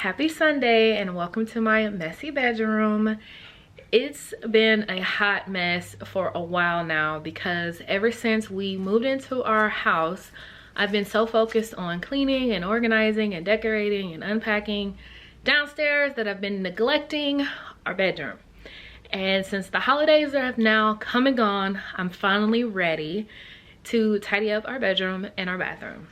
Happy Sunday and welcome to my messy bedroom. It's been a hot mess for a while now because ever since we moved into our house, I've been so focused on cleaning and organizing and decorating and unpacking downstairs that I've been neglecting our bedroom. And since the holidays have now come and gone, I'm finally ready to tidy up our bedroom and our bathroom.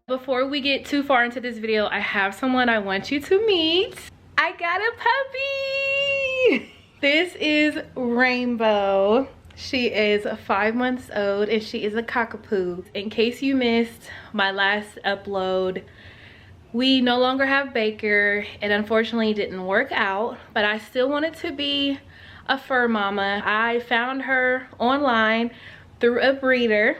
Before we get too far into this video, I have someone I want you to meet. I got a puppy. This is Rainbow. She is 5 months old and she is a cockapoo. In case you missed my last upload, we no longer have Baker. It unfortunately didn't work out, but I still wanted to be a fur mama. I found her online through a breeder.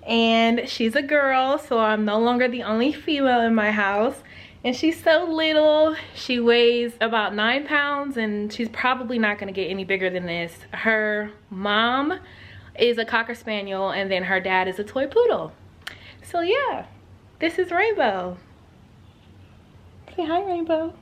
And she's a girl, so I'm no longer the only female in my house. And she's so little. She weighs about 9 pounds and she's probably not gonna get any bigger than this. Her mom is a Cocker Spaniel and then her dad is a toy poodle. So yeah, this is Rainbow. Say hi, Rainbow.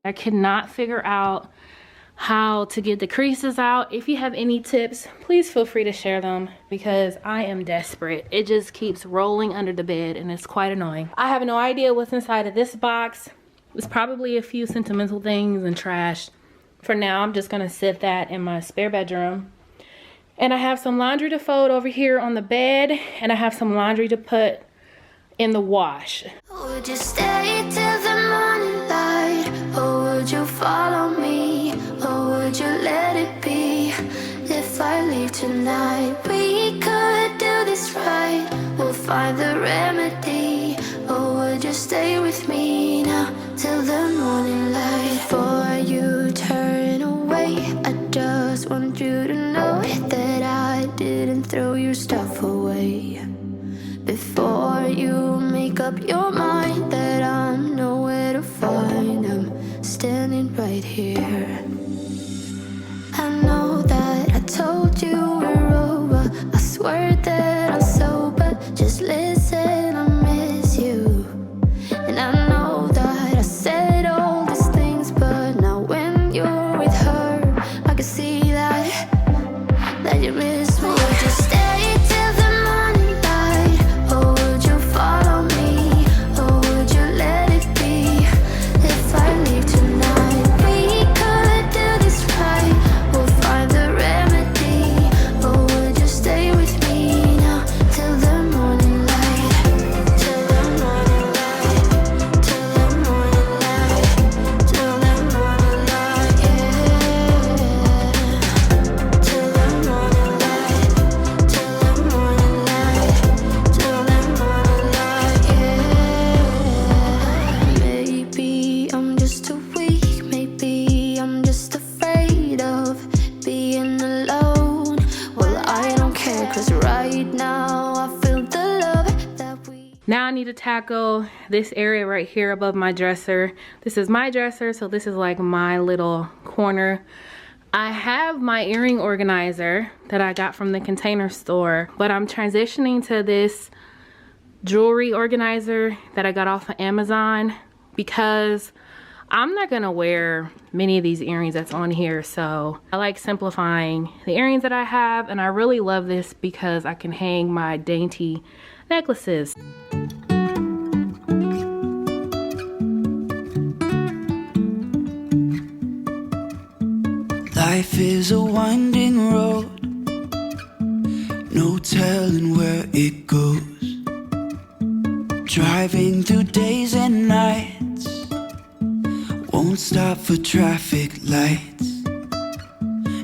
I cannot figure out how to get the creases out. If you have any tips, please feel free to share them because I am desperate. It just keeps rolling under the bed and it's quite annoying. I have no idea what's inside of this box. It's probably a few sentimental things and trash. For now, I'm just gonna sit that in my spare bedroom. And I have some laundry to fold over here on the bed and I have some laundry to put in the wash. Would you stay till the morning light? Or would you follow me? Or would you let it be? If I leave tonight, we could do this right. We'll find the remedy. Or would you stay with me now till the morning light? Before you turn away, I just want you to know that I didn't throw your stuff away. Before you make up your mind that I'm nowhere to find, I'm standing right here. I know that I told you we're over. I swear that I'm sober. Just listen, I miss you. And I know that I said all these things, but now when you're with her, I can see that you miss me. Would you stay till the morning light? Or would you follow me? Or would you let it be? If I leave tonight, we could do this right. We'll find the remedy. Or would you stay with me now till the morning light? Till the morning light. Till the morning light. Till the morning light, yeah. Till the morning light. Till the morning light. Till the morning light, yeah. Maybe I'm just too weak. Maybe I'm just afraid of being alone. Well, I don't care, 'cause right now I feel the love that we... Now I need to tackle this area right here above my dresser. This is my dresser, so this is like my little corner. I have my earring organizer that I got from the Container Store, but I'm transitioning to this jewelry organizer that I got off of Amazon because I'm not gonna wear many of these earrings that's on here, so I like simplifying the earrings that I have, and I really love this because I can hang my dainty necklaces. Life is a winding road, no telling where it goes. Driving through days and nights, won't stop for traffic lights.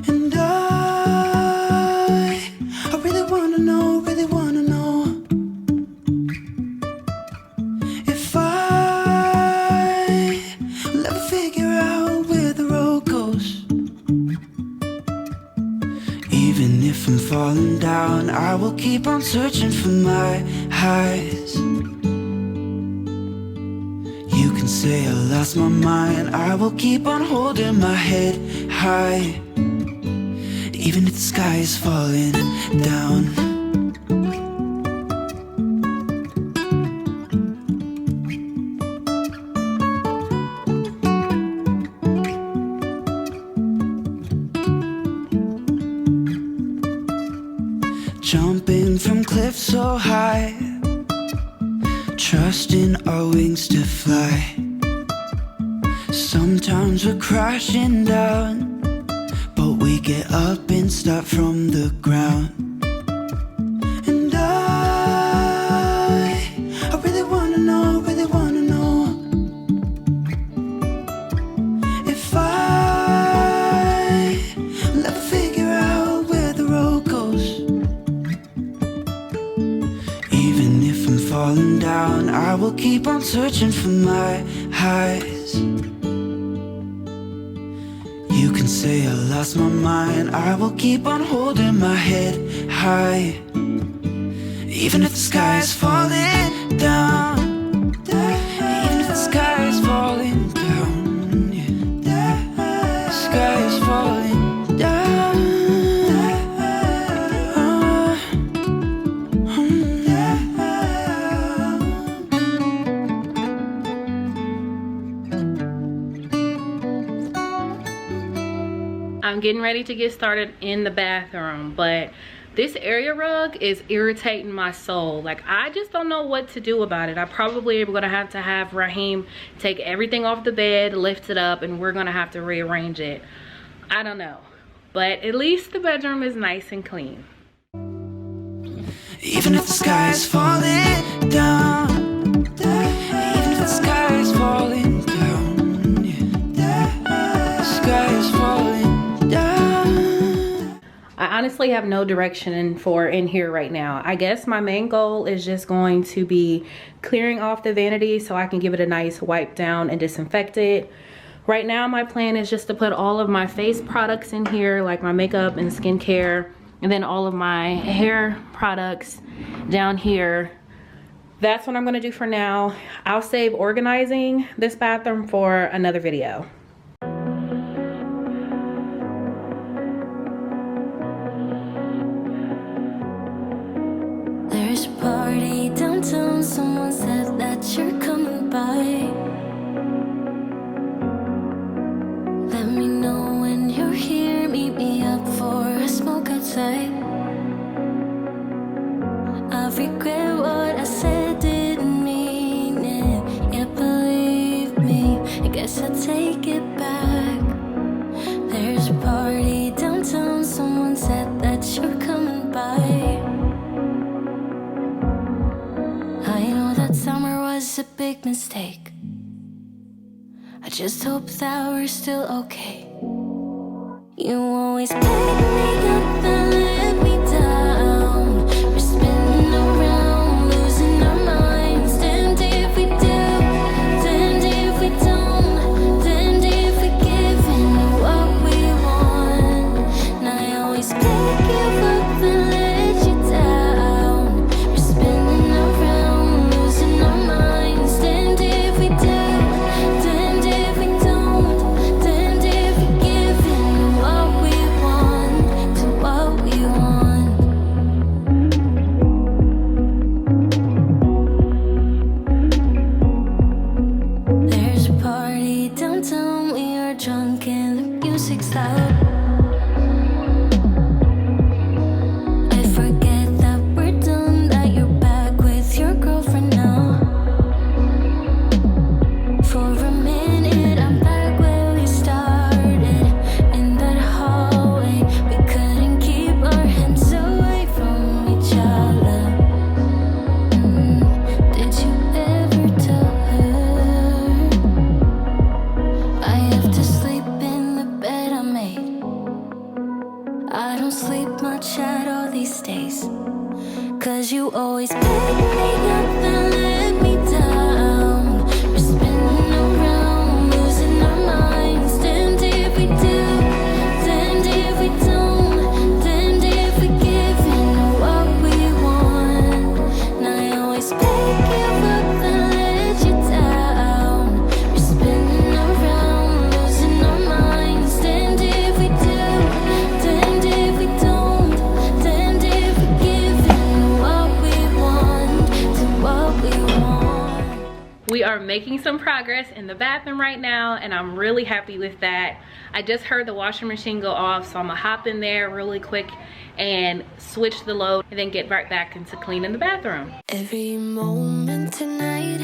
And I really wanna know, if I will ever figure out where the road goes. Even if I'm falling down, I will keep on searching for my highs. You can say I lost my mind, I will keep on holding my head high. Even if the sky is falling down. Jumping from cliffs so high, trusting our wings to fly. Sometimes we're crashing down, but we get up and start from the ground. And I really wanna know, if I will ever figure out where the road goes. Even if I'm falling down, I will keep on searching for my highs. You can say I lost my mind, I will keep on holding my head high. Even if the sky is falling down, even if the sky is falling down, yeah. The sky is falling down. I'm getting ready to get started in the bathroom, but this area rug is irritating my soul. Like, I just don't know what to do about it. I probably am gonna have to have Raheem take everything off the bed, lift it up, and we're gonna have to rearrange it. I don't know, but at least the bedroom is nice and clean. Even if the sky is falling down, even if the sky is falling down, yeah. The sky is falling down. I honestly have no direction in here right now. I guess my main goal is just going to be clearing off the vanity so I can give it a nice wipe down and disinfect it. Right now my plan is just to put all of my face products in here, like my makeup and skincare, and then all of my hair products down here. That's what I'm gonna do for now. I'll save organizing this bathroom for another video. There's a party downtown, someone said that you're coming by. Let me know when you're here, meet me up for a smoke outside. I regret what I said, didn't mean it. Yeah, believe me, I guess I'll take it back. There's a party downtown, someone said that you're coming by. I know that summer was a big mistake. I just hope that we're still okay. You always pick me up and let me down. We're spinning around, losing our minds. Damned if we do, damned if we don't, damned if we give in what we want. And I always pick you up and let you down. We're spinning around, losing our minds. Damned if we do, damned if we don't, damned if we give in what we want. music's loud. I forget that we're done, that you're back with your girlfriend now. For a minute, I'm back where we started, in that hallway. We couldn't keep our hands away from each other. Did you ever tell her I have to sleep in the bed I made? I don't sleep much at all these days, 'cause you always pick me up and let me down. We're spinning around, losing our minds. Damned if we do, damned if we don't, damned if we give in what we want. And I always pick you up and let you down. We're spinning around, losing our minds. Damned if we do, damned if we don't, damned if we give in what we want, to what we want. We are making some progress in the bathroom right now, and I'm really happy with that. I just heard the washing machine go off, so I'm gonna hop in there really quick and switch the load and then get right back into cleaning the bathroom. Every moment tonight